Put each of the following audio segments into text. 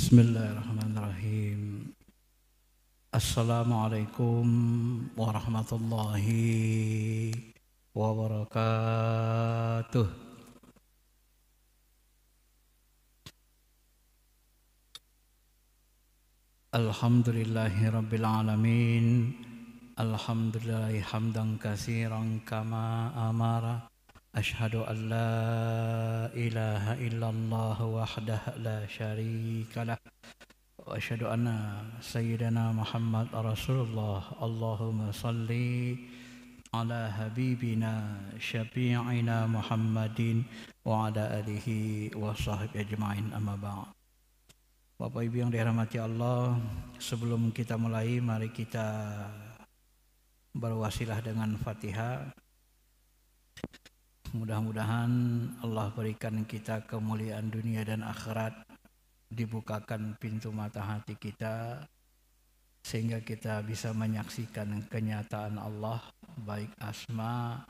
Bismillahirrahmanirrahim. Assalamualaikum warahmatullahi wabarakatuh. Alhamdulillahi rabbil alamin. Alhamdulillahi hamdan katsiran kama amara. Ashhadu an la ilaha illallah wahdahu la syarika lah. وأشهد أن سيدنا محمد رسول الله اللهم صل على حبيبنا شفيعنا محمد وعلى آله وصحبه أجمعين أما بعد. Bapak Ibu yang dirahmati Allah, sebelum kita mulai mari kita berwasilah dengan Fatihah. Mudah-mudahan Allah berikan kita kemuliaan dunia dan akhirat, dibukakan pintu mata hati kita sehingga kita bisa menyaksikan kenyataan Allah baik asma,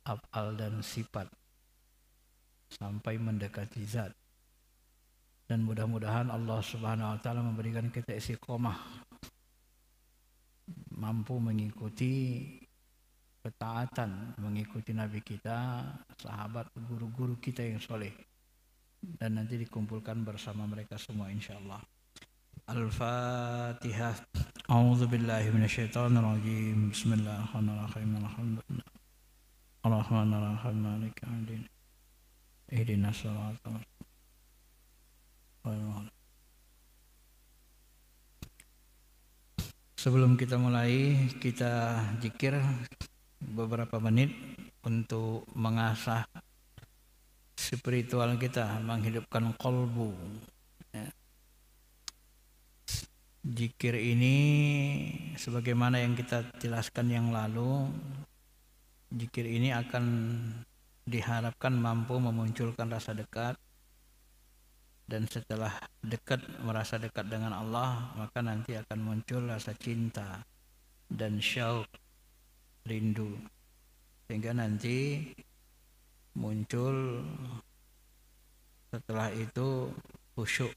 af'al dan sifat sampai mendekati zat. Dan mudah-mudahan Allah Subhanahu wa taala memberikan kita istiqomah, mampu mengikuti ketaatan, mengikuti Nabi kita, sahabat, guru-guru kita yang soleh, dan nanti dikumpulkan bersama mereka semua insyaallah. Al-Fatihah. A'udzu billahi minasyaitonir rajim. Bismillahirrahmanirrahim. Alhamdulillah. Arrahmanirrahim. Maliki yaumiddin. Ihdinas shiratal mustaqim. Sebelum kita mulai, kita zikir beberapa menit untuk mengasah spiritual kita, menghidupkan kolbu. Zikir ini sebagaimana yang kita jelaskan yang lalu, zikir ini akan diharapkan mampu memunculkan rasa dekat, dan setelah dekat, merasa dekat dengan Allah, maka nanti akan muncul rasa cinta dan syauq, rindu, sehingga nanti muncul setelah itu khusyuk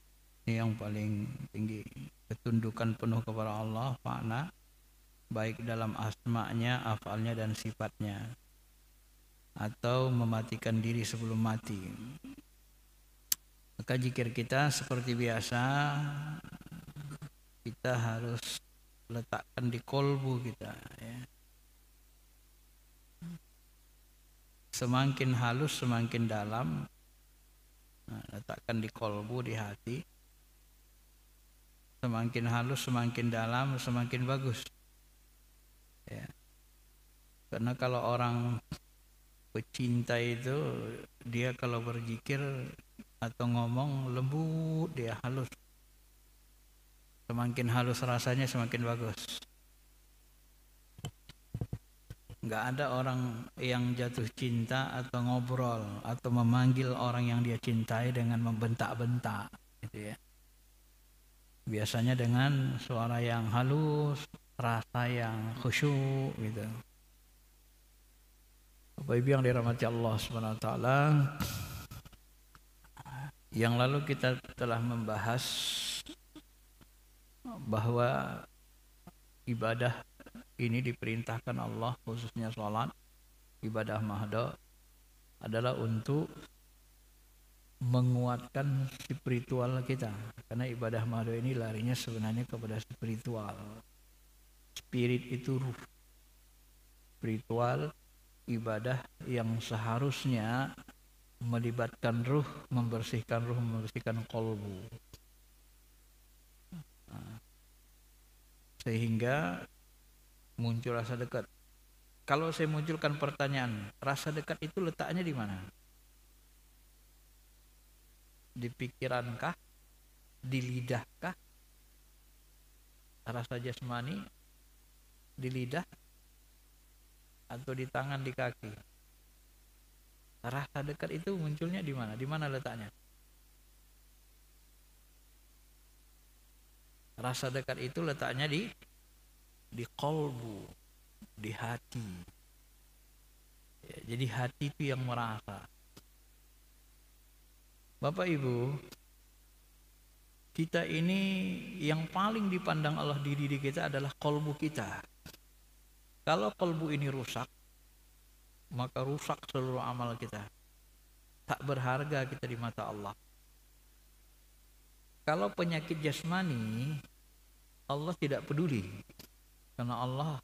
yang paling tinggi, ketundukan penuh kepada Allah, makna baik dalam asma'nya, af'alnya dan sifatnya, atau mematikan diri sebelum mati. Maka zikir kita seperti biasa, kita harus letakkan di kolbu kita, ya. Semakin halus semakin dalam. Letakkan di kolbu, di hati. Semakin halus semakin dalam semakin bagus, ya. Karena kalau orang pecinta itu, dia kalau berzikir atau ngomong lembut, dia halus. Semakin halus rasanya semakin bagus. Nggak ada orang yang jatuh cinta atau ngobrol atau memanggil orang yang dia cintai dengan membentak-bentak, gitu ya. Biasanya dengan suara yang halus, rasa yang khusyuk, gitu. Bapak Ibu yang dirahmati Allah Subhanahu wa taala, yang lalu kita telah membahas bahwa ibadah ini diperintahkan Allah, khususnya sholat, ibadah mahdo, adalah untuk menguatkan spiritual kita. Karena ibadah mahdo ini larinya sebenarnya kepada spiritual. Spirit itu ruh. Spiritual, ibadah yang seharusnya melibatkan ruh, membersihkan kolbu. Sehingga muncul rasa dekat. Kalau saya munculkan pertanyaan, rasa dekat itu letaknya di mana? Di pikirankah? Di lidahkah? Rasa jasmani di lidah atau di tangan, di kaki? Rasa dekat itu munculnya di mana? Di mana letaknya? Rasa dekat itu letaknya di kolbu, di hati. Ya, jadi hati itu yang merasa. Bapak Ibu, Kita ini yang paling dipandang Allah di diri kita adalah kolbu kita. Kalau kolbu ini rusak, maka rusak seluruh amal kita. Tak berharga kita di mata Allah. Kalau penyakit jasmani, Allah tidak peduli. Karena Allah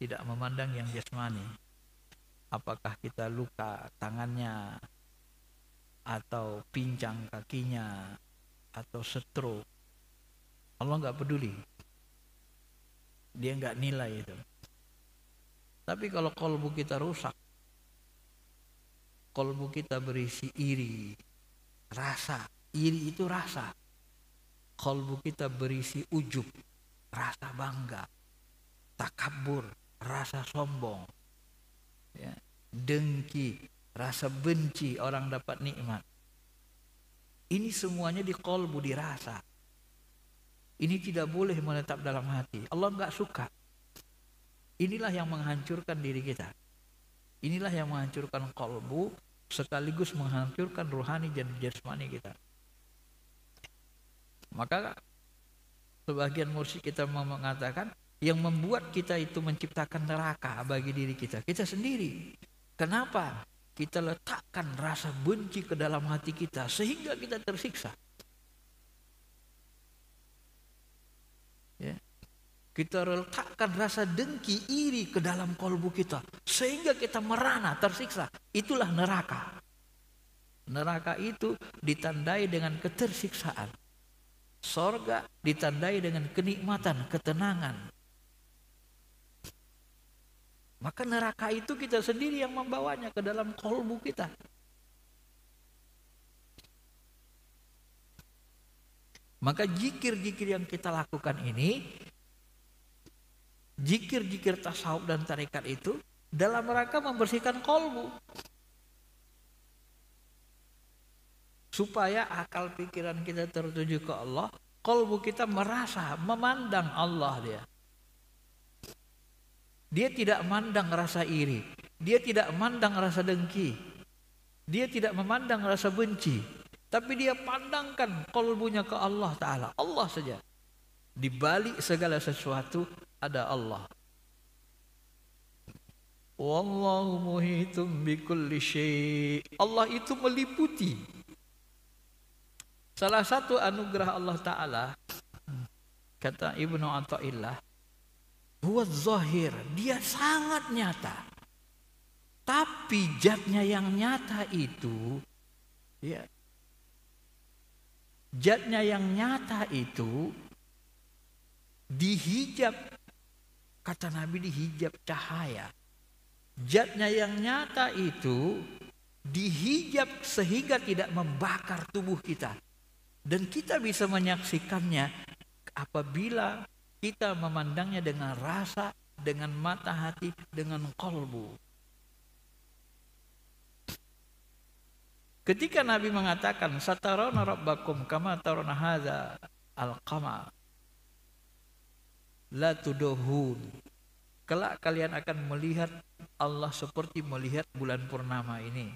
tidak memandang yang jasmani. Apakah kita luka tangannya, atau pincang kakinya, atau stroke, Allah nggak peduli, dia nggak nilai itu. Tapi kalau kolbu kita rusak, kolbu kita berisi iri, rasa, iri itu rasa. Kolbu kita berisi ujub, rasa bangga, takabur, rasa sombong, ya, dengki, rasa benci orang dapat nikmat. Ini semuanya di kolbu, dirasa. Ini tidak boleh menetap dalam hati. Allah nggak suka. Inilah yang menghancurkan diri kita. Inilah yang menghancurkan kolbu, sekaligus menghancurkan rohani dan jasmani kita. Maka sebagian mursyid kita mengatakan, yang membuat kita itu menciptakan neraka bagi diri kita, kita sendiri. Kenapa? Kita letakkan rasa benci ke dalam hati kita sehingga kita tersiksa. Ya. Kita letakkan rasa dengki, iri ke dalam kolbu kita sehingga kita merana, tersiksa. Itulah neraka. Neraka itu ditandai dengan ketersiksaan. Sorga ditandai dengan kenikmatan, ketenangan. Maka neraka itu kita sendiri yang membawanya ke dalam kolbu kita. Maka zikir-zikir yang kita lakukan ini, zikir-zikir tasawuf dan tarekat itu dalam rangka membersihkan kolbu. Supaya akal pikiran kita tertuju ke Allah, kolbu kita merasa, memandang Allah dia. Dia tidak memandang rasa iri, dia tidak memandang rasa dengki, dia tidak memandang rasa benci, tapi dia pandangkan kolbunya ke Allah Ta'ala, Allah saja. Di balik segala sesuatu ada Allah. Wallahu muhitum bikulli syai'. Allah itu meliputi. Salah satu anugerah Allah Ta'ala, kata Ibnu Athaillah, huwa zahir, dia sangat nyata. Tapi zatnya yang nyata itu, ya, zatnya yang nyata itu dihijab, kata Nabi, dihijab cahaya. Zatnya yang nyata itu dihijab sehingga tidak membakar tubuh kita. Dan kita bisa menyaksikannya apabila kita memandangnya dengan rasa, dengan mata hati, dengan kolbu. Ketika Nabi mengatakan, satarawna rabbakum kama tarawna hadza al-qamar la tuduhun. Kelak kalian akan melihat Allah seperti melihat bulan purnama ini.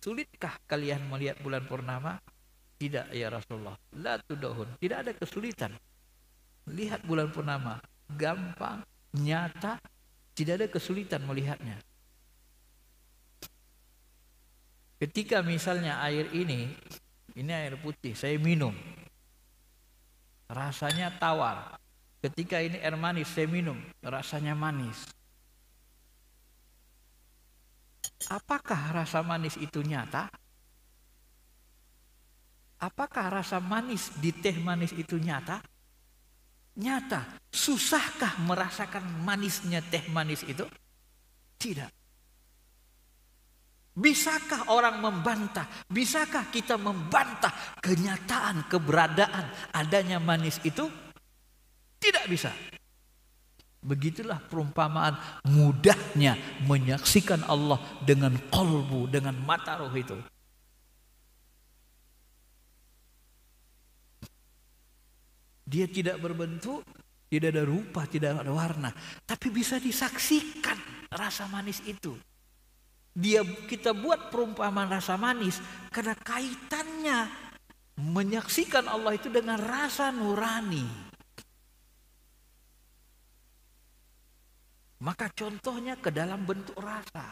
Sulitkah kalian melihat bulan purnama? Tidak ya Rasulullah. La tuduhun. Tidak ada kesulitan. Lihat bulan purnama, gampang, nyata, tidak ada kesulitan melihatnya. Ketika misalnya air ini air putih, saya minum, rasanya tawar. Ketika ini air manis, saya minum, rasanya manis. Apakah rasa manis itu nyata? Apakah rasa manis di teh manis itu nyata? Nyata. Susahkah merasakan manisnya teh manis itu? Tidak. Bisakah orang membantah? Bisakah kita membantah kenyataan, keberadaan adanya manis itu? Tidak bisa. Begitulah perumpamaan mudahnya menyaksikan Allah dengan kolbu, dengan mata roh itu. Dia tidak berbentuk, tidak ada rupa, tidak ada warna, tapi bisa disaksikan rasa manis itu. Kita buat perumpamaan rasa manis karena kaitannya Menyaksikan Allah itu dengan rasa nurani. Maka contohnya ke dalam bentuk rasa.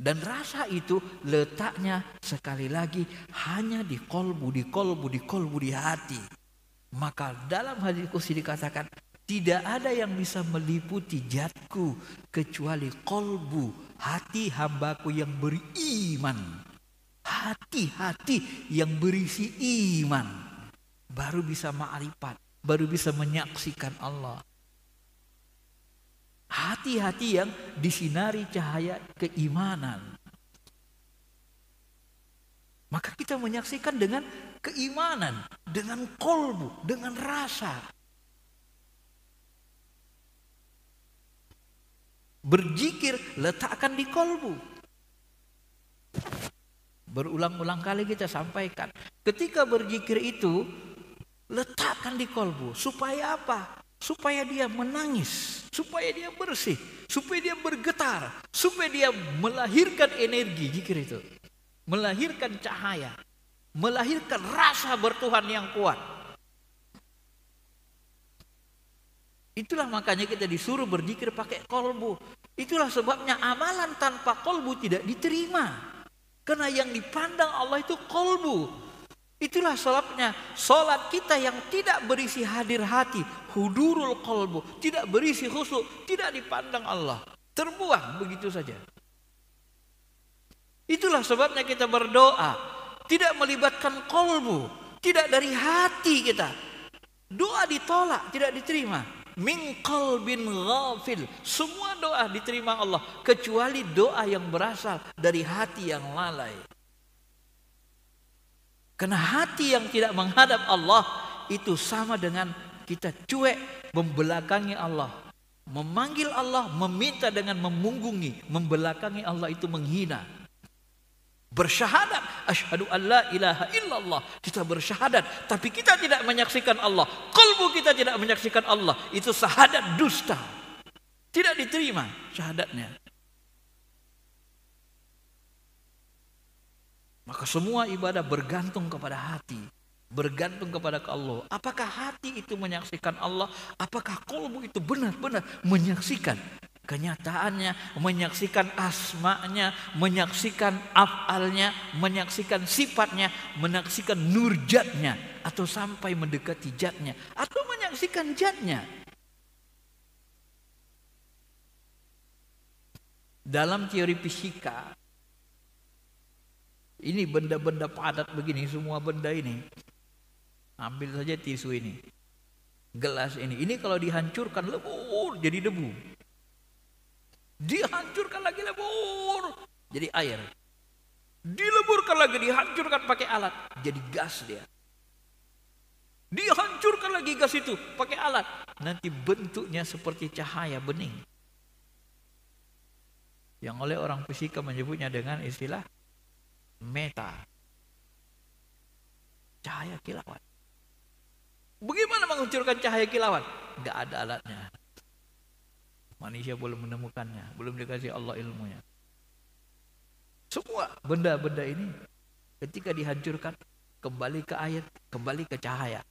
Dan rasa itu letaknya sekali lagi hanya di kolbu, di hati. Maka dalam hadis qudsi dikatakan, tidak ada yang bisa meliputi zatku kecuali kolbu, hati hambaku yang beriman. Hati-hati yang berisi iman baru bisa ma'rifat, baru bisa menyaksikan Allah. Hati-hati yang disinari cahaya keimanan. Maka kita menyaksikan dengan keimanan, dengan kolbu, dengan rasa. Berzikir letakkan di kolbu. Berulang-ulang kali kita sampaikan, ketika berzikir itu letakkan di kolbu. Supaya apa? Supaya dia menangis, supaya dia bersih, supaya dia bergetar, supaya dia melahirkan energi zikir itu, melahirkan cahaya, melahirkan rasa bertuhan yang kuat. Itulah makanya kita disuruh berzikir pakai kolbu. Itulah sebabnya amalan tanpa kolbu tidak diterima, karena yang dipandang Allah itu kolbu. Itulah sebabnya sholat kita yang tidak berisi hadir hati, hudurul qalbu, tidak berisi khusyuk, tidak dipandang Allah, terbuang begitu saja. Itulah sebabnya kita berdoa tidak melibatkan qalbu, tidak dari hati kita. Doa ditolak, tidak diterima. Min qalbin ghafil, semua doa diterima Allah kecuali doa yang berasal dari hati yang lalai. Karena hati yang tidak menghadap Allah itu sama dengan kita cuek, membelakangi Allah. Memanggil Allah, meminta dengan memunggungi, membelakangi Allah itu menghina. Bersyahadat, asyhadu an la ilaha illallah. Kita bersyahadat, tapi kita tidak menyaksikan Allah. Qalbu kita tidak menyaksikan Allah. Itu syahadat dusta. Tidak diterima syahadatnya. Maka semua ibadah bergantung kepada hati, bergantung kepada Allah. Apakah hati itu menyaksikan Allah? Apakah qalbu itu benar-benar menyaksikan kenyataannya, menyaksikan asma'nya, menyaksikan af'alnya, menyaksikan sifatnya, menyaksikan nur zatnya, atau sampai mendekati zatnya, atau menyaksikan zatnya. Dalam teori fisika, ini benda-benda padat begini, semua benda ini. Ambil saja tisu ini, gelas ini kalau dihancurkan lebur jadi debu. Dihancurkan lagi lebur jadi air. Dileburkan lagi, dihancurkan pakai alat, jadi gas dia. Dihancurkan lagi gas itu pakai alat, nanti bentuknya seperti cahaya bening. Yang oleh orang fisika menyebutnya dengan istilah meta, cahaya kilauan. Bagaimana menghancurkan cahaya kilauan? Gak ada alatnya. Manusia belum menemukannya, belum dikasih Allah ilmunya. Semua benda-benda ini ketika dihancurkan kembali ke air, kembali ke cahaya.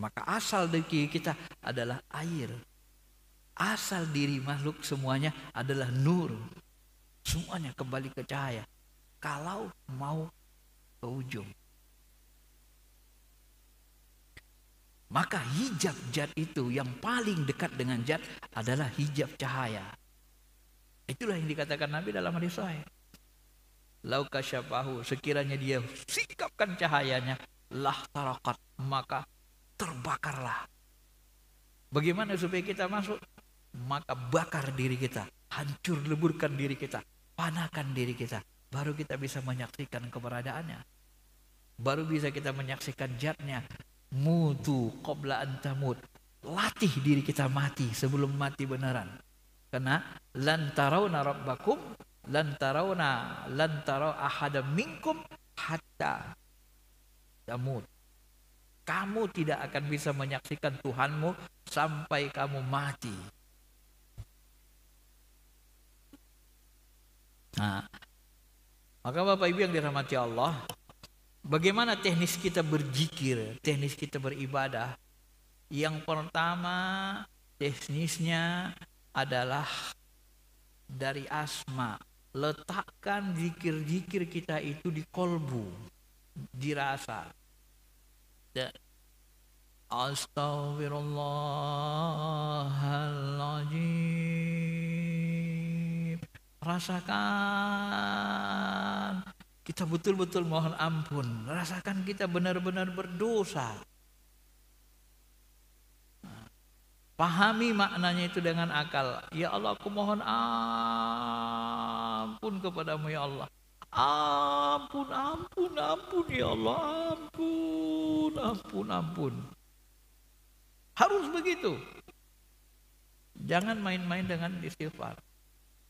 Maka asal diri kita adalah air. Asal diri makhluk semuanya adalah nur. Semuanya kembali ke cahaya. Kalau mau ke ujung. Maka hijab zat itu yang paling dekat dengan zat adalah hijab cahaya. Itulah yang dikatakan Nabi dalam hadis sahih. Lau kasyafahu, sekiranya dia sikapkan cahayanya, lah tarakat, maka terbakarlah. Bagaimana supaya kita masuk? Maka bakar diri kita, hancur leburkan diri kita, panakan diri kita, baru kita bisa menyaksikan keberadaannya, baru bisa kita menyaksikan zatnya. Mutu qabla an tamut, latih diri kita mati sebelum mati beneran. Karena lan tarawna rabbakum lan tarau ahadam minkum hatta tamut. Kamu tidak akan bisa menyaksikan Tuhanmu sampai kamu mati. Nah, Maka Bapak Ibu yang dirahmati Allah, bagaimana teknis kita berzikir, teknis kita beribadah? Yang pertama, teknisnya adalah dari asma. Letakkan zikir-zikir kita itu di kolbu, dirasa. Astaghfirullahaladzim. Rasakan kita betul-betul mohon ampun. Rasakan kita benar-benar berdosa. Pahami maknanya itu dengan akal. Ya Allah, aku mohon ampun kepadamu ya Allah. Ampun, ampun, ampun ya Allah. Ampun, ampun, ampun. Harus begitu. Jangan main-main dengan istighfar.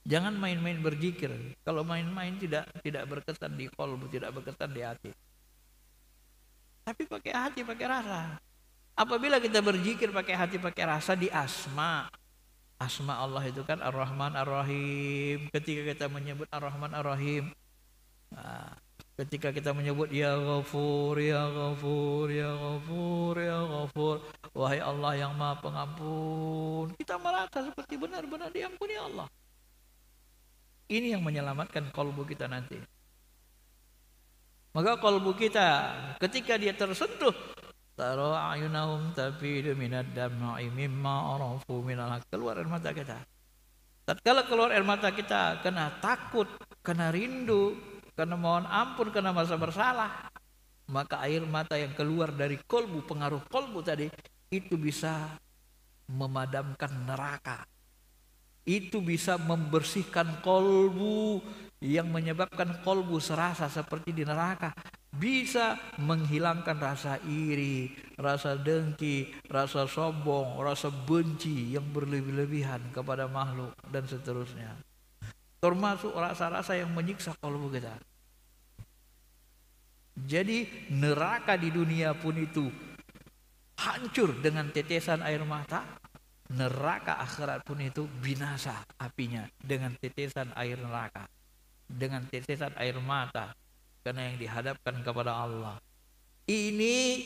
Jangan main-main berzikir. Kalau main-main tidak berkesan di qalbu, tidak berkesan di hati. Tapi pakai hati, pakai rasa. Apabila kita berzikir pakai hati, pakai rasa, di asma. Asma Allah itu kan Ar-Rahman Ar-Rahim. Ketika kita menyebut Ar-Rahman Ar-Rahim, ketika kita menyebut Ya Ghafur, Ya Ghafur, Ya Ghafur, Ya Ghafur, wahai Allah yang Maha Pengampun, kita merasa seperti benar-benar diampuni Allah. Ini yang menyelamatkan kalbu kita nanti. Maka kalbu kita ketika dia tersentuh, tara ayunahum tafidu minad dam'i mimma arafu minal haq, keluar air mata kita. Tatkala keluar air mata kita karena takut, karena rindu, karena mohon ampun, karena merasa bersalah, maka air mata yang keluar dari kolbu, pengaruh kolbu tadi, itu bisa memadamkan neraka. Itu bisa membersihkan kolbu yang menyebabkan kolbu serasa seperti di neraka. Bisa menghilangkan rasa iri, rasa dengki, rasa sombong, rasa benci yang berlebih-lebihan kepada makhluk dan seterusnya. Termasuk rasa-rasa yang menyiksa kolbu kita. Jadi neraka di dunia pun itu hancur dengan tetesan air mata. Neraka akhirat pun itu binasa apinya dengan tetesan air neraka, dengan tetesan air mata, karena yang dihadapkan kepada Allah. Ini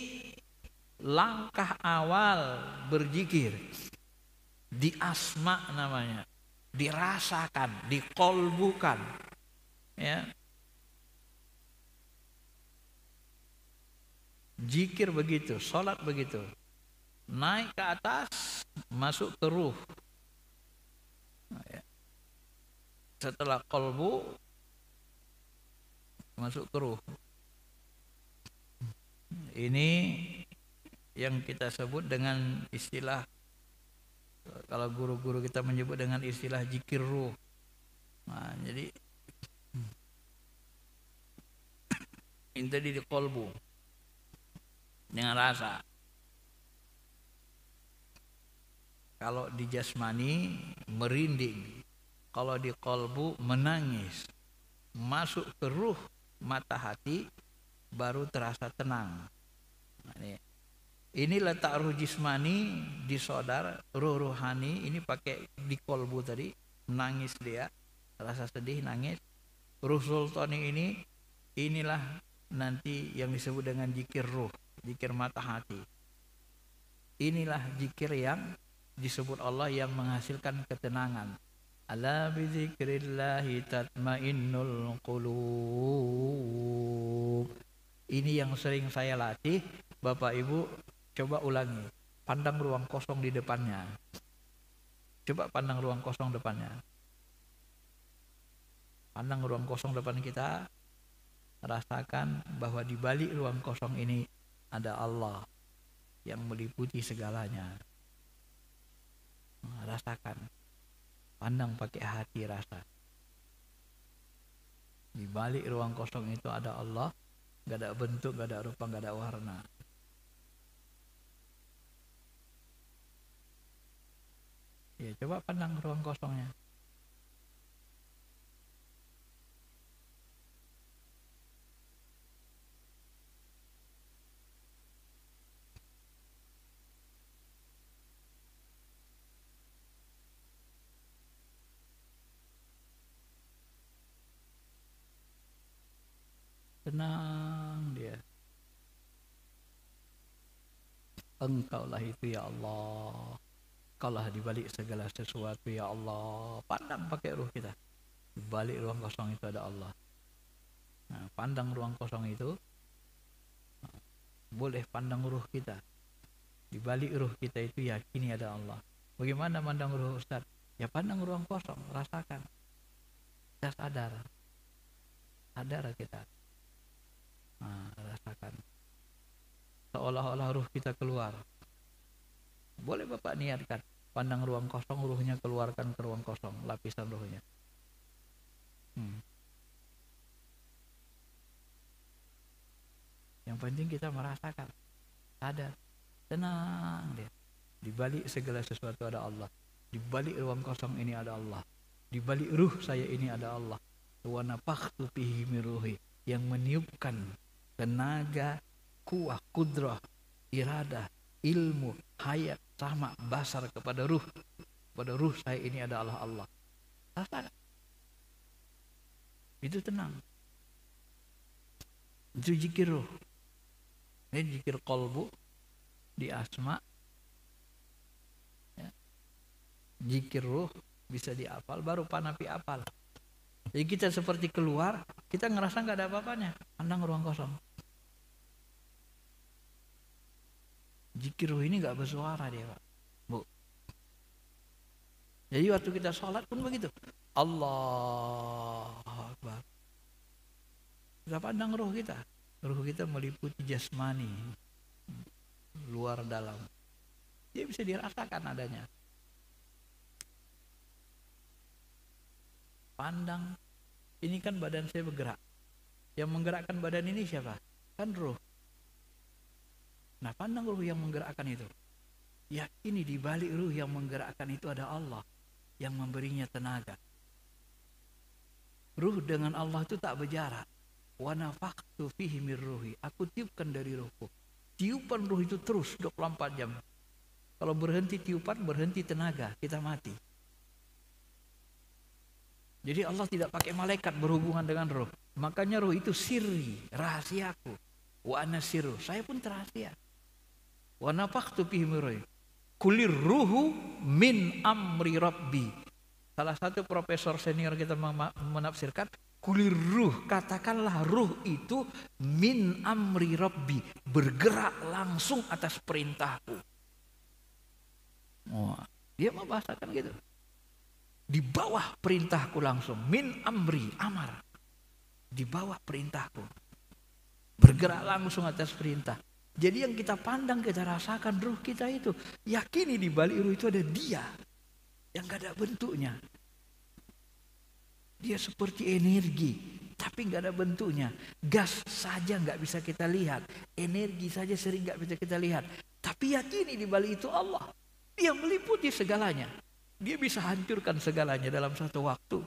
langkah awal berzikir. Di asma namanya, dirasakan, dikolbukan, ya. Zikir begitu, sholat begitu. Naik ke atas, masuk ke ruh. Setelah kolbu, masuk ke ruh. Ini yang kita sebut dengan istilah, kalau guru-guru kita menyebut dengan istilah zikir ruh. Nah, jadi ini tadi di kolbu dengan rasa. Kalau di jasmani merinding, kalau di kolbu menangis, masuk ke ruh, mata hati, baru terasa tenang. Nah, ini letak ruh jismani di sodar, ruh ruhani ini pakai di kolbu tadi, menangis dia, rasa sedih, nangis. Ruh sultani ini, inilah nanti yang disebut dengan zikir ruh, zikir mata hati. Inilah zikir yang disebut Allah yang menghasilkan ketenangan. Ala bizikrillahi tatmainnul qulub. Ini yang sering saya latih. Bapak Ibu coba ulangi. Pandang ruang kosong di depannya. Coba pandang ruang kosong depannya. Pandang ruang kosong depan kita. Rasakan bahwa di balik ruang kosong ini ada Allah yang meliputi segalanya. Rasakan, pandang pakai hati, rasa. Di balik ruang kosong itu ada Allah, gak ada bentuk, gak ada rupa, gak ada warna. Ya, coba pandang ruang kosongnya. tenang dia. Engkaulah itu ya Allah. Engkaulah di balik segala sesuatu ya Allah. Pandang pakai ruh kita. Di balik ruang kosong itu ada Allah. Nah, pandang ruang kosong itu, boleh pandang ruh kita. Di balik ruh kita itu yakini ada Allah. Bagaimana pandang ruh Ustaz? Ya pandang ruang kosong, rasakan. Kita sadar kita. Nah, rasakan. Seolah-olah ruh kita keluar. Boleh Bapak niatkan, pandang ruang kosong, ruhnya keluarkan ke ruang kosong, lapisan ruhnya. Yang penting kita merasakan, sadar, tenang dia. Di balik segala sesuatu ada Allah. Di balik ruang kosong ini ada Allah. Di balik ruh saya ini ada Allah. Wa nafakhtu fihi min ruhi, yang meniupkan tenaga, kuah, kudrah, iradah, ilmu, hayat, sama, basar kepada ruh. Pada ruh saya ini adalah Allah. Rasakan. Itu tenang. Itu zikir ruh. Ini zikir qalbu di asma. Ya. Zikir ruh bisa diapal, baru panapi apal. Jadi kita seperti keluar, kita ngerasa nggak ada apa-apanya. Pandang ruang kosong. Zikir ruh ini nggak bersuara dia, Pak. Bu. Jadi waktu kita sholat pun begitu. Allah Akbar. Kita pandang ruh kita. Ruh kita meliputi jasmani, luar dalam. Dia bisa dirasakan adanya. Pandang. Ini kan badan saya bergerak. Yang menggerakkan badan ini siapa? Kan ruh. Nah, pandang ruh yang menggerakkan itu. Yakini di balik ruh yang menggerakkan itu ada Allah yang memberinya tenaga. Ruh dengan Allah itu tak berjarak. Wa nafakhtu fihi min ruhi. Aku tiupkan dari ruhku. Tiupan ruh itu terus 24 jam. Kalau berhenti tiupan, berhenti tenaga, kita mati. Jadi Allah tidak pakai malaikat berhubungan dengan ruh. Makanya ruh itu sirri, rahasiaku. Wa ana sirru, saya pun terahasia. Wa nafakhtu fihi min ruhi. Kulir ruhu min amri rabbi. Salah satu profesor senior kita menafsirkan, kulir ruh, katakanlah ruh itu min amri rabbi, bergerak langsung atas perintahku. Oh, dia membahasakan gitu. Di bawah perintahku langsung, min amri, amar. Di bawah perintahku. Bergerak langsung atas perintah. Jadi yang kita pandang, kita rasakan ruh kita itu. Yakini di balik ruh itu ada dia. Yang gak ada bentuknya. Dia seperti energi, tapi gak ada bentuknya. Gas saja gak bisa kita lihat. Energi saja sering gak bisa kita lihat. Tapi yakini di balik itu Allah. Dia meliputi segalanya. Dia bisa hancurkan segalanya dalam satu waktu.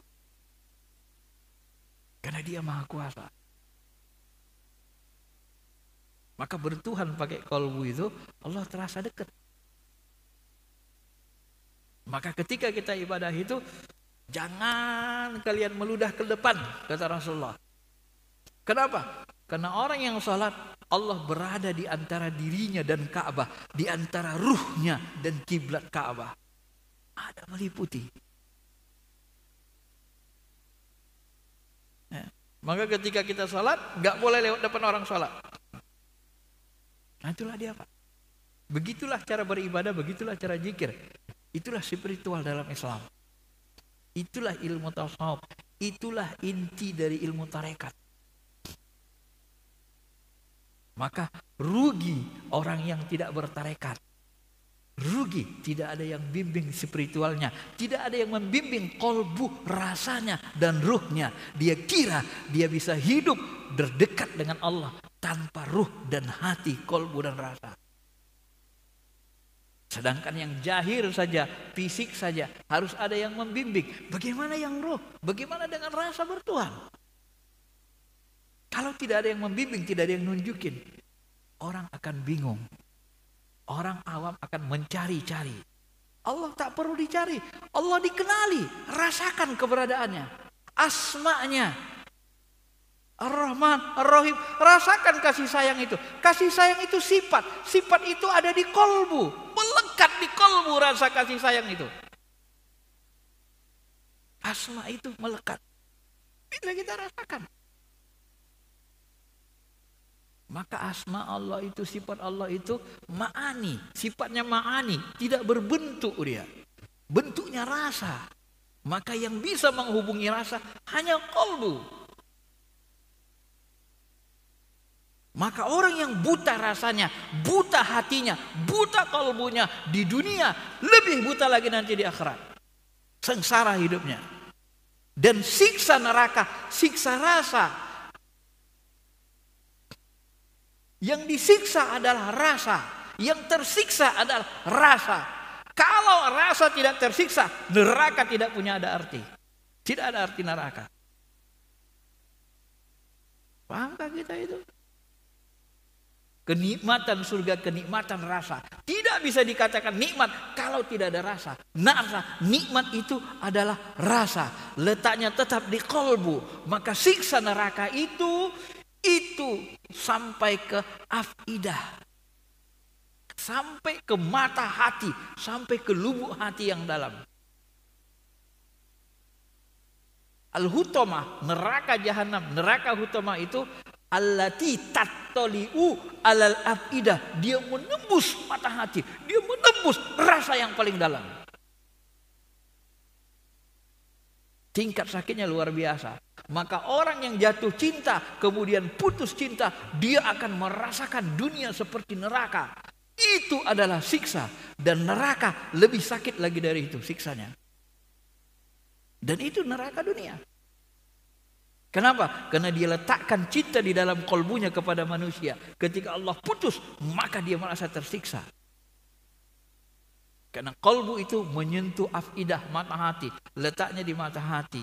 Karena dia maha kuasa. Maka bertuhan pakai qalbu itu, Allah terasa dekat. Maka ketika kita ibadah itu, jangan kalian meludah ke depan, kata Rasulullah. Kenapa? Karena orang yang sholat, Allah berada di antara dirinya dan Ka'bah, di antara ruhnya dan kiblat Ka'bah. Ada meliputi. Ya. Maka ketika kita sholat, gak boleh lewat depan orang sholat. Nah itulah dia Pak. Begitulah cara beribadah, begitulah cara zikir. Itulah spiritual dalam Islam. Itulah ilmu tasawuf. Itulah inti dari ilmu tarekat. Maka rugi orang yang tidak bertarekat. Rugi, tidak ada yang bimbing spiritualnya. Tidak ada yang membimbing kolbu, rasanya dan ruhnya. Dia kira dia bisa hidup berdekat dengan Allah tanpa ruh dan hati, kolbu dan rasa. Sedangkan yang jahir saja, fisik saja, harus ada yang membimbing. Bagaimana yang ruh? Bagaimana dengan rasa bertuhan? Kalau tidak ada yang membimbing, tidak ada yang nunjukin, orang akan bingung. Orang awam akan mencari-cari. Allah tak perlu dicari. Allah dikenali. Rasakan keberadaannya. Asma'nya. Ar-Rahman, Ar-Rahim. Rasakan kasih sayang itu. Kasih sayang itu sifat. Sifat itu ada di kolbu. Melekat di kolbu rasa kasih sayang itu. Asma itu melekat. Bila kita rasakan. Maka asma Allah itu, sifat Allah itu ma'ani. Sifatnya ma'ani. Tidak berbentuk dia. Bentuknya rasa. Maka yang bisa menghubungi rasa hanya kolbu. Maka orang yang buta rasanya, buta hatinya, buta kalbunya di dunia, lebih buta lagi nanti di akhirat. Sengsara hidupnya. Dan siksa neraka, siksa rasa. Yang disiksa adalah rasa, yang tersiksa adalah rasa. Kalau rasa tidak tersiksa, neraka tidak punya ada arti. Tidak ada arti neraka. Pahamkah kita itu? Kenikmatan surga, kenikmatan rasa. Tidak bisa dikatakan nikmat kalau tidak ada rasa. Nikmat itu adalah rasa. Letaknya tetap di kolbu. Maka siksa neraka itu sampai ke afidah. Sampai ke mata hati. Sampai ke lubuk hati yang dalam. Al-Hutamah, neraka jahanam, neraka Hutamah itu allati tattali'u alal afidah. Dia menembus mata hati, dia menembus rasa yang paling dalam. Tingkat sakitnya luar biasa. Maka orang yang jatuh cinta kemudian putus cinta, dia akan merasakan dunia seperti neraka. Itu adalah siksa, dan neraka lebih sakit lagi dari itu siksanya. Dan itu neraka dunia. Kenapa? Karena dia letakkan cinta di dalam kolbunya kepada manusia. Ketika Allah putus, maka dia merasa tersiksa. Karena kolbu itu menyentuh afidah, mata hati. Letaknya di mata hati.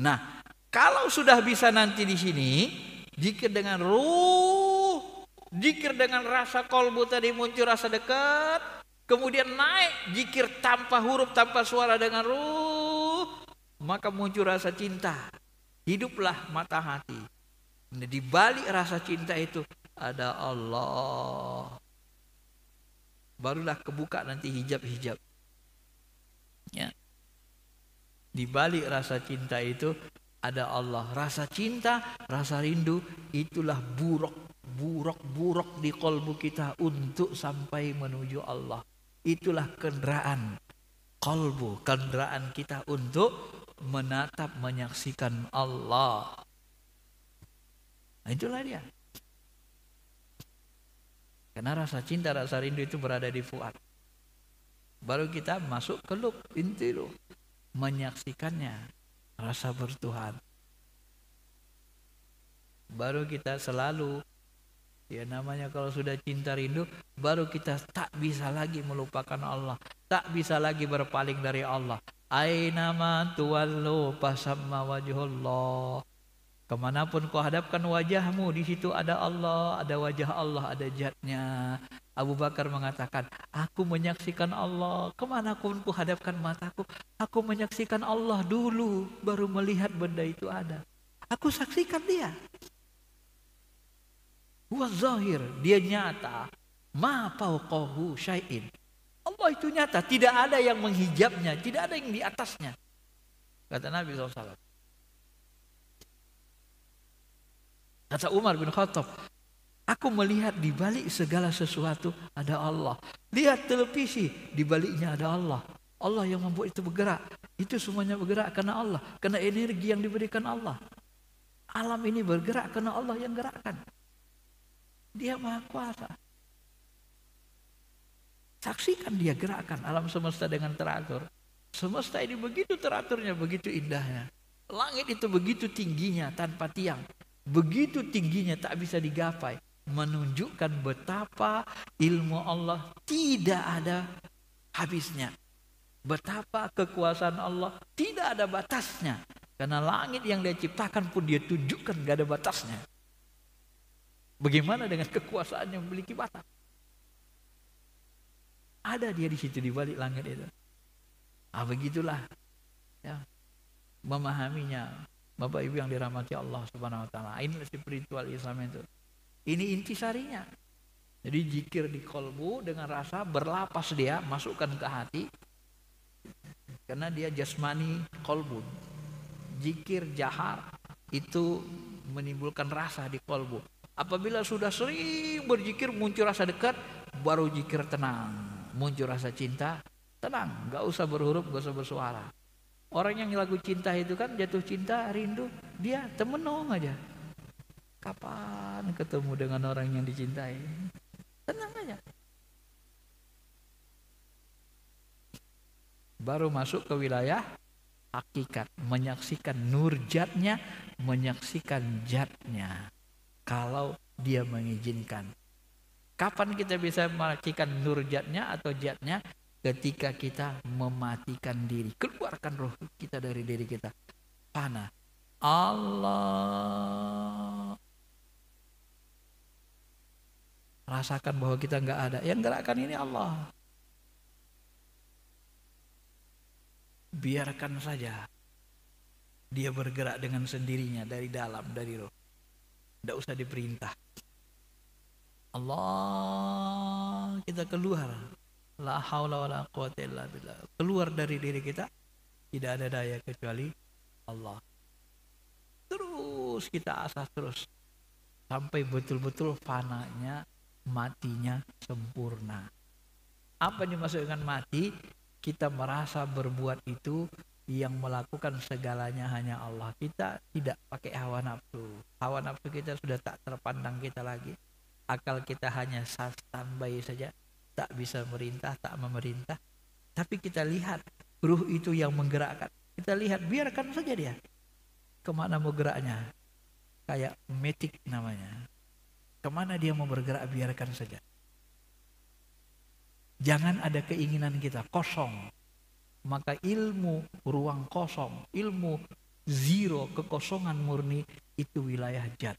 Nah, kalau sudah bisa nanti di sini, zikir dengan ruh, zikir dengan rasa kolbu tadi muncul rasa dekat, kemudian naik zikir tanpa huruf, tanpa suara dengan ruh, maka muncul rasa cinta. Hiduplah mata hati. Di balik rasa cinta itu ada Allah. Barulah kebuka nanti hijab-hijab. Ya. Di balik rasa cinta itu ada Allah. Rasa cinta, rasa rindu, itulah buruk di kolbu kita untuk sampai menuju Allah. Itulah kendaraan kolbu, kendaraan kita untuk menatap, menyaksikan Allah. Nah, itulah dia. Karena rasa cinta, rasa rindu itu berada di fuad. Baru kita masuk ke lub, inti lu, menyaksikannya, rasa bertuhan. Baru kita selalu, ya namanya kalau sudah cinta rindu, baru kita tak bisa lagi melupakan Allah, tak bisa lagi berpaling dari Allah. Ainama tuwallu fasamma wajhullah. Kemanapun kau hadapkan wajahmu, di situ ada Allah, ada wajah Allah, ada zatnya. Abu Bakar mengatakan, aku menyaksikan Allah. Kemanapun ku hadapkan mataku, aku menyaksikan Allah dulu, baru melihat benda itu ada. Aku saksikan dia. Huwa zahir, dia nyata. Ma fauqahu syai'in. Allah itu nyata, tidak ada yang menghijabnya, tidak ada yang di atasnya. Kata Nabi SAW. Kata Umar bin Khattab, aku melihat di balik segala sesuatu ada Allah. Lihat televisi, di baliknya ada Allah. Allah yang membuat itu bergerak. Itu semuanya bergerak karena Allah, karena energi yang diberikan Allah. Alam ini bergerak karena Allah yang gerakkan. Dia Maha Kuasa. Saksikan dia gerakan alam semesta dengan teratur. Semesta ini begitu teraturnya, begitu indahnya. Langit itu begitu tingginya tanpa tiang. Begitu tingginya tak bisa digapai. Menunjukkan betapa ilmu Allah tidak ada habisnya. Betapa kekuasaan Allah tidak ada batasnya. Karena langit yang dia ciptakan pun dia tunjukkan gak ada batasnya. Bagaimana dengan kekuasaan yang memiliki batas? Ada dia di situ di balik langit itu. Begitulah ya, memahaminya. Bapak Ibu yang dirahmati Allah Subhanahu wa taala. Ini spiritual Islam itu. Ini intisarinya. Jadi zikir di kolbu dengan rasa berlapas dia masukkan ke hati. Karena dia jasmani kolbu. Zikir jahar itu menimbulkan rasa di kolbu. Apabila sudah sering berzikir muncul rasa dekat, baru zikir tenang. Muncul rasa cinta, tenang. Gak usah berhuruf, gak usah bersuara. Orang yang lagu cinta itu kan jatuh cinta, rindu, dia temenong aja. Kapan ketemu dengan orang yang dicintai? Tenang aja. Baru masuk ke wilayah hakikat, menyaksikan nur jatnya, menyaksikan jatnya. Kalau dia mengizinkan. Kapan kita bisa menyaksikan nur jatnya atau jatnya? Ketika kita mematikan diri, keluarkan roh kita dari diri kita. Fana. Allah. Rasakan bahwa kita nggak ada. Yang gerakkan ini Allah. Biarkan saja dia bergerak dengan sendirinya dari dalam, dari roh. Tidak usah diperintah. Allah, kita keluar. La haula wala quwwata illa billah. Keluar dari diri kita, tidak ada daya kecuali Allah. Terus kita asah terus sampai betul-betul fananya, matinya sempurna. Apa yang dimaksud dengan mati? Kita merasa berbuat itu, yang melakukan segalanya hanya Allah. Kita tidak pakai hawa nafsu. Hawa nafsu kita sudah tak terpandang kita lagi. Akal kita hanya standby saja, tak bisa merintah, tak memerintah. Tapi kita lihat ruh itu yang menggerakkan. Kita lihat, biarkan saja dia. Kemana mau geraknya? Kayak metik namanya. Kemana dia mau bergerak, biarkan saja. Jangan ada keinginan kita kosong. Maka ilmu ruang kosong, ilmu zero, kekosongan murni, itu wilayah jat.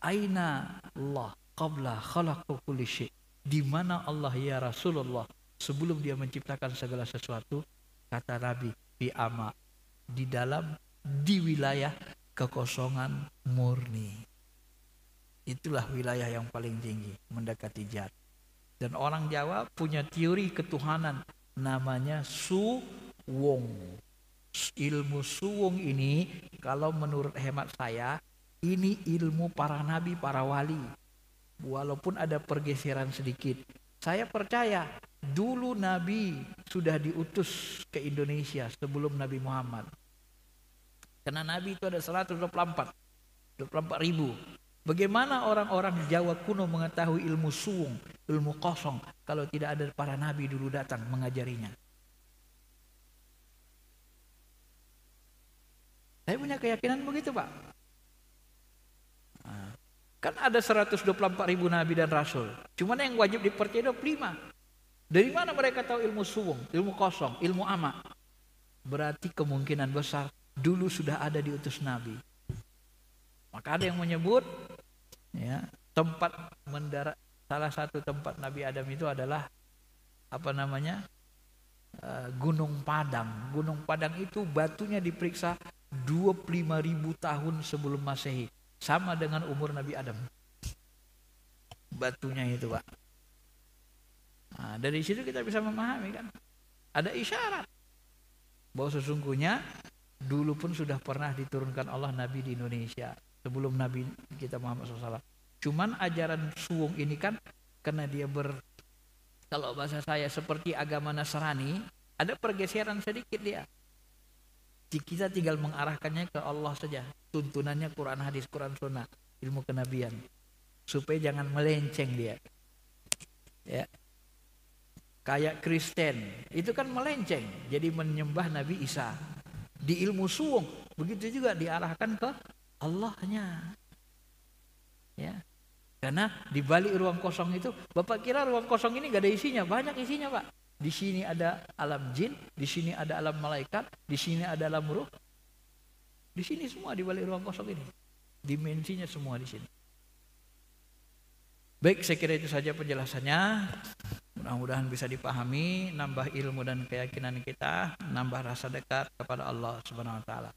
Aina Allah qabla khalaqu kulli syai'. Di mana Allah ya Rasulullah sebelum dia menciptakan segala sesuatu? Kata Nabi, fi ama, di dalam, di wilayah kekosongan murni. Itulah wilayah yang paling tinggi, mendekati jat. Dan orang Jawa punya teori ketuhanan, namanya suwung. Ilmu suwung ini, kalau menurut hemat saya, ini ilmu para nabi, para wali. Walaupun ada pergeseran sedikit, saya percaya dulu Nabi sudah diutus ke Indonesia sebelum Nabi Muhammad. Karena Nabi itu ada 124 ribu. Bagaimana orang-orang Jawa kuno mengetahui ilmu suwung, ilmu kosong, kalau tidak ada para Nabi dulu datang mengajarinya? Saya punya keyakinan begitu, Pak. Kan ada 124 ribu Nabi dan Rasul. Cuman yang wajib dipercaya 25. Dari mana mereka tahu ilmu suwung, ilmu kosong, ilmu ama? Berarti kemungkinan besar dulu sudah ada diutus Nabi. Maka ada yang menyebut, ya, tempat mendarat, salah satu tempat Nabi Adam itu adalah apa namanya? Gunung Padang. Gunung Padang itu batunya diperiksa 25.000 tahun sebelum Masehi. Sama dengan umur Nabi Adam. Batunya itu, Pak. Nah, dari situ kita bisa memahami kan. Ada isyarat bahwa sesungguhnya dulu pun sudah pernah diturunkan Allah Nabi di Indonesia sebelum Nabi kita Muhammad SAW. Cuman ajaran suwung ini kan karena dia kalau bahasa saya seperti agama Nasrani, ada pergeseran sedikit dia. Kita tinggal mengarahkannya ke Allah saja. Tuntunannya Quran hadis, Quran sunnah, ilmu kenabian, supaya jangan melenceng dia. Ya. Kayak Kristen, itu kan melenceng, jadi menyembah Nabi Isa. Di ilmu suwung, begitu juga diarahkan ke Allahnya. Ya. Karena di balik ruang kosong itu, Bapak kira ruang kosong ini gak ada isinya? Banyak isinya, Pak. Di sini ada alam jin, di sini ada alam malaikat, di sini ada alam ruh. Di sini semua di balik ruang kosong ini. Dimensinya semua di sini. Baik, saya kira itu saja penjelasannya. Mudah-mudahan bisa dipahami, nambah ilmu dan keyakinan kita, nambah rasa dekat kepada Allah Subhanahu wa taala.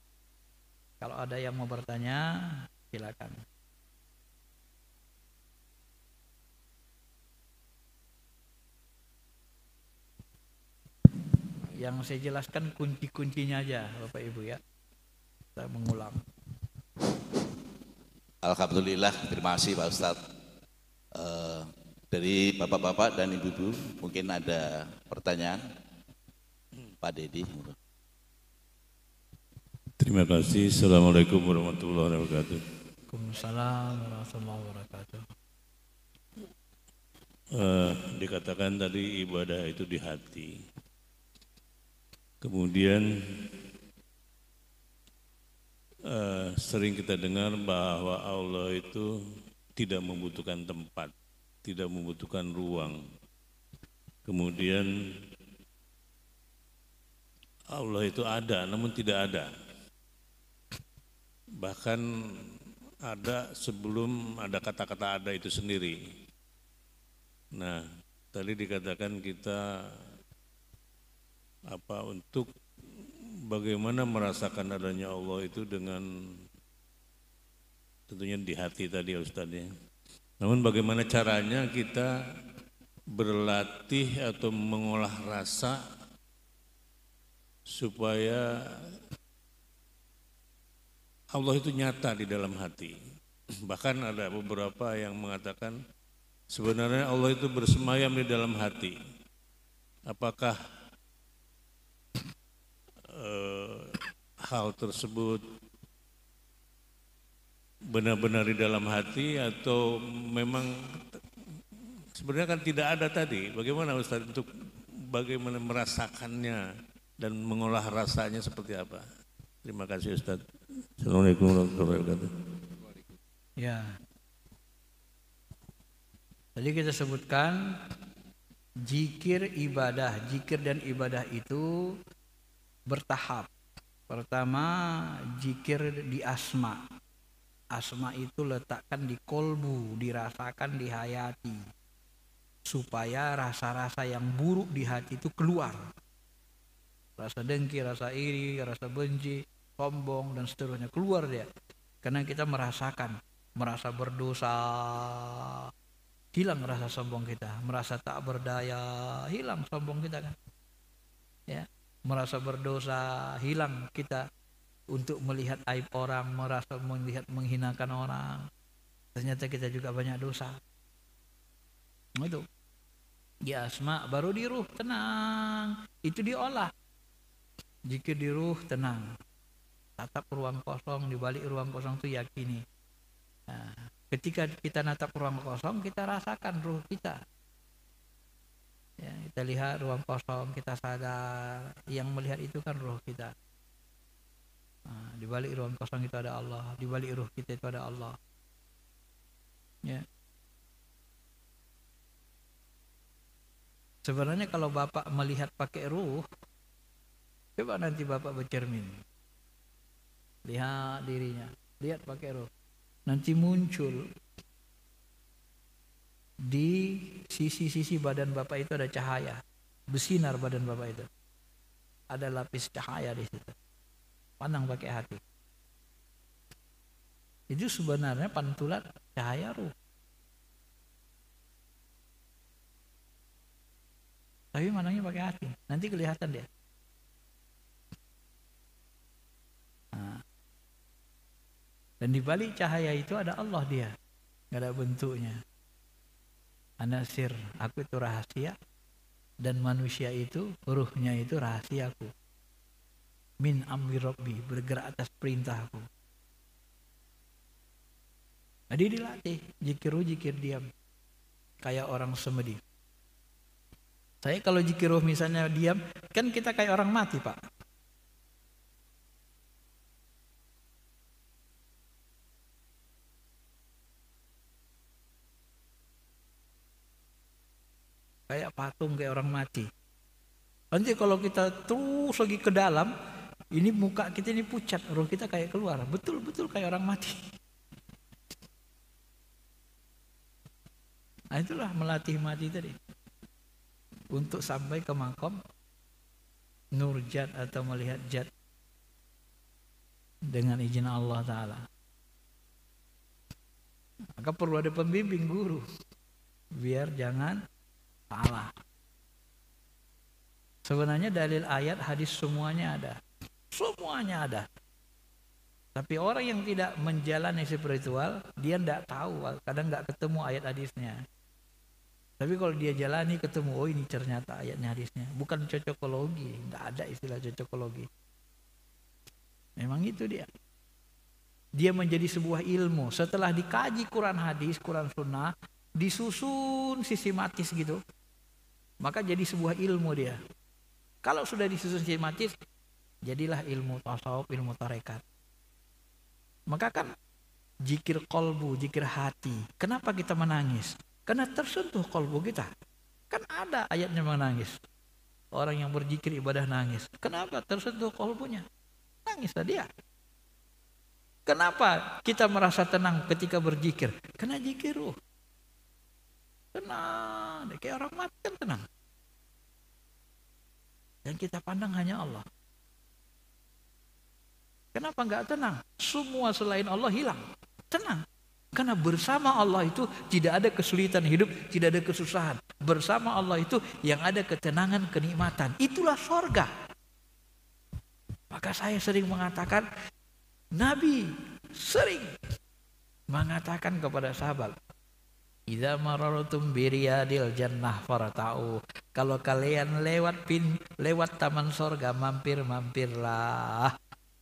Kalau ada yang mau bertanya, silakan. Yang saya jelaskan kunci-kuncinya aja, Bapak Ibu ya. Saya mengulang. Alhamdulillah, terima kasih Pak Ustadz. Dari Bapak-Bapak dan Ibu-Ibu, mungkin ada pertanyaan? Pak Dedi. Terima kasih. Assalamualaikum warahmatullahi wabarakatuh. Waalaikumsalam warahmatullahi wabarakatuh. Dikatakan tadi ibadah itu di hati. Kemudian sering kita dengar bahwa Allah itu tidak membutuhkan tempat, tidak membutuhkan ruang. Kemudian Allah itu ada namun tidak ada. Bahkan ada sebelum ada kata-kata ada itu sendiri. Nah, tadi dikatakan kita untuk bagaimana merasakan adanya Allah itu dengan tentunya di hati tadi ya Ustaz ya. Namun bagaimana caranya kita berlatih atau mengolah rasa supaya Allah itu nyata di dalam hati. Bahkan ada beberapa yang mengatakan sebenarnya Allah itu bersemayam di dalam hati. Apakah hal tersebut benar-benar di dalam hati atau memang sebenarnya kan tidak ada tadi? Bagaimana Ustaz untuk bagaimana merasakannya dan mengolah rasanya seperti apa? Terima kasih Ustaz. Assalamualaikum warahmatullahi wabarakatuh. Ya. Tadi kita sebutkan zikir dan ibadah itu bertahap. Pertama, zikir di asma. Asma itu letakkan di kolbu, dirasakan di hayati. Supaya rasa-rasa yang buruk di hati itu keluar. Rasa dengki, rasa iri, rasa benci, sombong dan seterusnya keluar dia. Karena kita merasa berdosa, hilang rasa sombong kita. Merasa tak berdaya, hilang sombong kita kan. Ya, merasa berdosa, hilang kita untuk melihat aib orang, merasa menghinakan orang. Ternyata kita juga banyak dosa. Itu. Di asma baru di ruh tenang. Itu diolah. Jika di ruh tenang. Tatap ruang kosong, di balik ruang kosong itu yakini. Nah, ketika kita natap ruang kosong, kita rasakan ruh kita. Ya, kita lihat ruang kosong, kita sadar yang melihat itu kan ruh kita. Nah, di balik ruang kosong itu ada Allah, di balik ruh kita itu ada Allah. Ya. Sebenarnya kalau Bapak melihat pakai ruh, coba nanti Bapak bercermin. Lihat dirinya, lihat pakai ruh. Nanti muncul di sisi-sisi badan Bapak itu ada cahaya, bersinar badan Bapak itu. Ada lapis cahaya di situ. Pandang pakai hati. Itu sebenarnya pantulan cahaya ruh. Tapi mandangnya pakai hati, nanti kelihatan dia. Nah. Dan di balik cahaya itu ada Allah dia, nggak ada bentuknya. Ana sir, aku itu rahasia, dan manusia itu ruhnya itu rahasiaku. Min amri Rabbi, bergerak atas perintahku. Jadi dilatih, zikir diam, kayak orang semedi. Saya kalau zikir misalnya diam, kan kita kayak orang mati Pak. Kayak patung, kayak orang mati. Nanti kalau kita terus lagi ke dalam, ini muka kita ini pucat, roh kita kayak keluar. Betul-betul kayak orang mati. Nah itulah melatih mati tadi. Untuk sampai ke makom nurjat atau melihat jat. dengan izin Allah Ta'ala. Maka perlu ada pembimbing guru biar jangan salah. Sebenarnya dalil ayat hadis semuanya ada. Semuanya ada. Tapi orang yang tidak menjalani spiritual, dia tidak tahu, kadang nggak ketemu ayat hadisnya. Tapi kalau dia jalani ketemu, oh ini ternyata ayatnya hadisnya. Bukan cocokologi, tidak ada istilah cocokologi. Memang itu dia. Dia menjadi sebuah ilmu. Setelah dikaji Quran hadis, Quran sunnah, disusun sistematis gitu, maka jadi sebuah ilmu dia. Kalau sudah disusun sistematis, jadilah ilmu tasawuf, ilmu tarekat. Maka kan zikir kolbu, zikir hati. Kenapa kita menangis? Karena tersentuh kolbu kita. Kan ada ayatnya menangis. Orang yang berzikir ibadah nangis. Kenapa? Tersentuh kolbunya. Nangislah dia. Kenapa kita merasa tenang ketika berzikir? Karena zikir ruh. Tenang. Kayak orang mati kan tenang. Dan kita pandang hanya Allah. Kenapa enggak tenang? Semua selain Allah hilang. Tenang. Karena bersama Allah itu tidak ada kesulitan hidup, tidak ada kesusahan. Bersama Allah itu yang ada ketenangan, kenikmatan. Itulah sorga. Maka saya sering mengatakan, Nabi sering mengatakan kepada sahabat, idza marartum biriyadil jannah farata'u. Kalau kalian lewat taman sorga, mampir-mampirlah.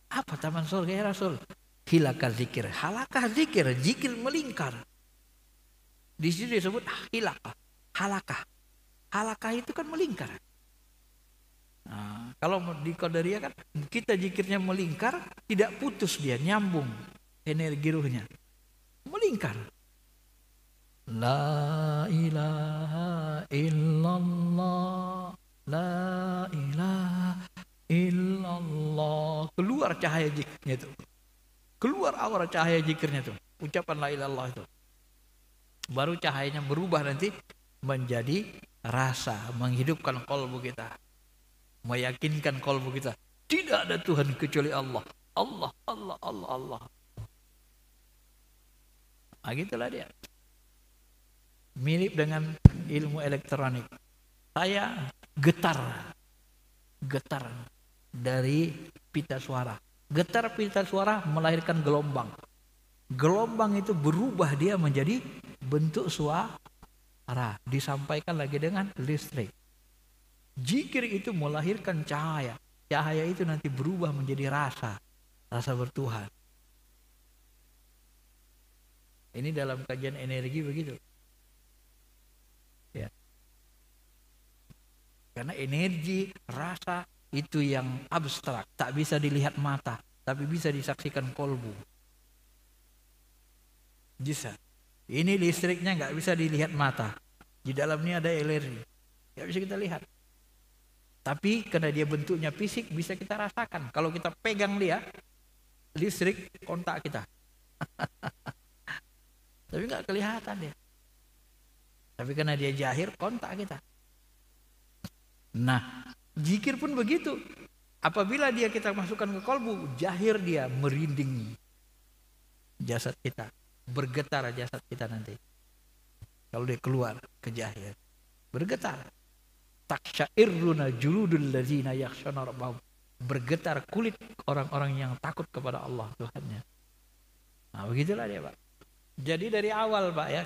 Apa taman sorga ya Rasul? Hilakah zikir, halakah zikir, zikir melingkar. Di situ disebut hilakah, halakah. Halakah itu kan melingkar. Nah, kalau di Qadariyah kan kita zikirnya melingkar, tidak putus dia, nyambung energi ruhnya. Melingkar. La ilaha illallah, la ilaha illallah. Keluar cahaya zikirnya itu. Keluar aura cahaya zikirnya itu. Ucapan la ilaha illallah itu. Baru cahayanya berubah nanti menjadi rasa, menghidupkan kalbu kita. Meyakinkan kalbu kita. Tidak ada Tuhan kecuali Allah. Allah, Allah, Allah, Allah. Nah, gitulah dia. Mirip dengan ilmu elektronik. Saya getar dari pita suara. Getar pita suara melahirkan gelombang. Gelombang itu berubah dia menjadi bentuk suara. Disampaikan lagi dengan listrik. Zikir itu melahirkan cahaya. Cahaya itu nanti berubah menjadi rasa. Rasa bertuhan. Ini dalam kajian energi begitu. Ya. Karena energi, rasa itu yang abstrak, tak bisa dilihat mata, tapi bisa disaksikan kolbu. Bisa. Ini listriknya nggak bisa dilihat mata. Di dalamnya ada energi, nggak bisa kita lihat. Tapi karena dia bentuknya fisik, bisa kita rasakan. Kalau kita pegang dia, listrik kontak kita. Tapi nggak kelihatan dia. Tapi karena dia jahir, kontak kita. Nah, zikir pun begitu. Apabila dia kita masukkan ke kolbu, jahir dia, merinding jasad kita, bergetar jasad kita nanti. Kalau dia keluar ke jahir, bergetar. Taksyairuna juludul ladzina yakhshawna rabbahum. Bergetar kulit orang-orang yang takut kepada Allah Tuhannya. Nah, begitulah dia, Pak. Jadi dari awal, Pak, ya.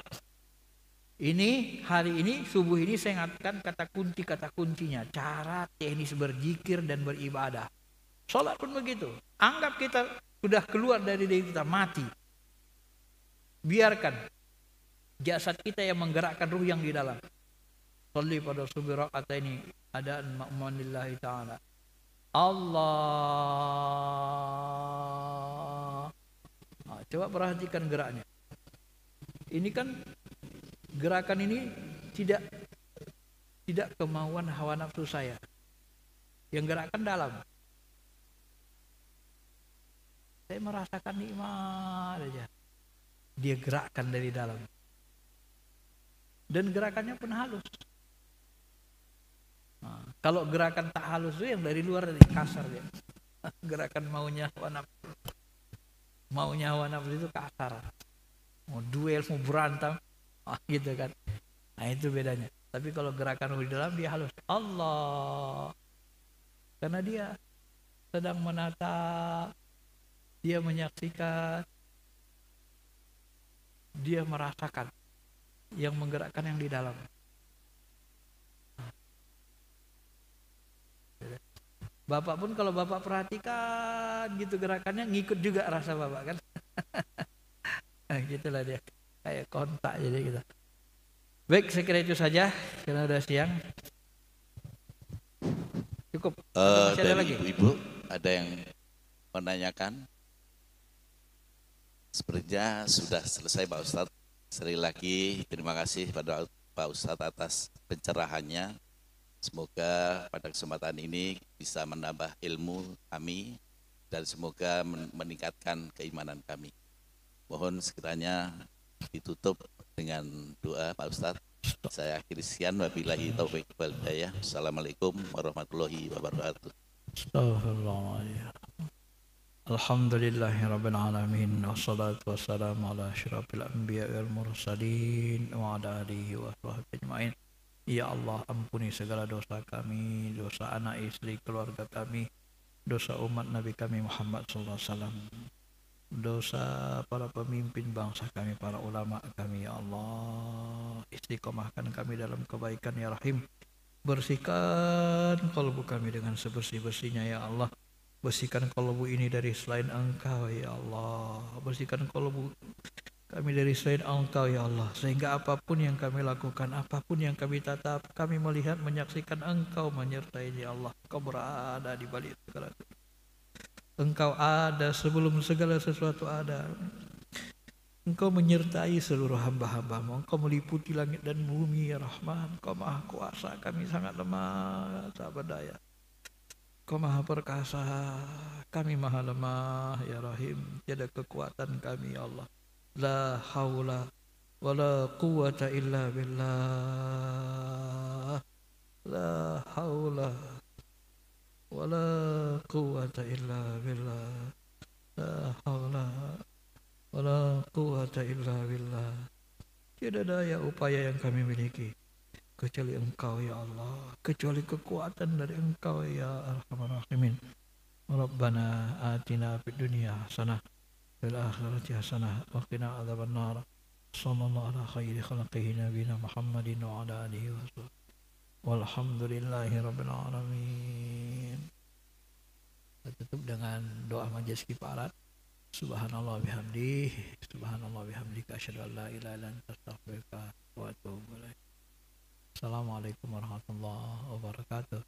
Ini hari ini subuh ini saya ingatkan kata kuncinya, cara teknis berzikir dan beribadah. Salat pun begitu. Anggap kita sudah keluar dari diri kita, mati. Biarkan jasad kita yang menggerakkan ruh yang di dalam. Shalli pada subuh rakaat ini adaan ma'manillahi ta'ala. Allah. Nah, coba perhatikan geraknya. Ini kan gerakan ini tidak kemauan hawa nafsu saya. Yang gerakan dalam. Saya merasakan nikmat aja. Dia gerakkan dari dalam. Dan gerakannya pun halus. Nah, kalau gerakan tak halus itu yang dari luar dari kasar dia. Gerakan maunya hawa nafsu. Maunya hawa nafsu itu kasar, mau duel, mau berantem, gitu kan. Nah itu bedanya. Tapi kalau gerakan di dalam dia halus, Allah, karena dia sedang menatap, dia menyaksikan, dia merasakan yang menggerakkan yang di dalam. Bapak pun kalau bapak perhatikan gitu gerakannya, ngikut juga rasa bapak kan. Nah, gitulah dia, kayak kontak jadi gitu. Baik, saya kira itu saja karena udah siang. Cukup. Masih ada Dari lagi? ibu-ibu ada yang menanyakan? Sepertinya sudah selesai Pak Ustadz. Sekali lagi terima kasih pada Pak Ustadz atas pencerahannya. Semoga pada kesempatan ini bisa menambah ilmu kami dan semoga meningkatkan keimanan kami. Mohon sekiranya ditutup dengan doa Pak Ustadz. Saya akhiri sekian, wabillahi taufiq wal hidayah. Assalamualaikum warahmatullahi wabarakatuh. Astagfirullahaladzim. Alhamdulillahirabbil alamin, wassalatu wassalamu ala asyrafil anbiya wal mursalin wa ala alihi wa sahbihi ajmain. Ya Allah, ampuni segala dosa kami, dosa anak istri keluarga kami, dosa umat Nabi kami Muhammad sallallahu alaihi wasallam, dosa para pemimpin bangsa kami, para ulama kami. Ya Allah, istiqomahkan kami dalam kebaikan ya Rahim. Bersihkan kalbu kami dengan sebersih-bersihnya ya Allah. Bersihkan kalbu ini dari selain Engkau ya Allah. Bersihkan kalbu kami dari selain Engkau ya Allah, sehingga apapun yang kami lakukan, apapun yang kami tatap, kami melihat, menyaksikan Engkau menyertai ya Allah. Engkau berada di balik segala sesuatu. Engkau ada sebelum segala sesuatu ada. Engkau menyertai seluruh hamba-hambamu. Engkau meliputi langit dan bumi ya Rahman. Engkau maha kuasa, kami sangat lemah, tak berdaya. Engkau maha perkasa, kami maha lemah ya Rahim. Tiada kekuatan kami ya Allah. La haula wala quwwata illa billah. La haula wala quwwata illa billah. La haula wala quwwata illa billah. Tiada daya upaya yang kami miliki kecuali Engkau ya Allah, kecuali kekuatan dari Engkau ya Arhamar Rahimin. Rabbana atina fid dunya hasanah fil akhirati hasanah wa qina adzabannar. Sallallahu ala khairi khalqihi nabiyina Muhammadin wa ala alihi wa sahbihi. Walhamdulillahi rabbil alamin. Kita tutup dengan doa majelis kifarat. Subhanallah bihamdihi, subhanallah bihamdika, asyhadu an la ilaha illa anta, astaghfiruka wa atubu ilaik. Assalamualaikum warahmatullahi wabarakatuh.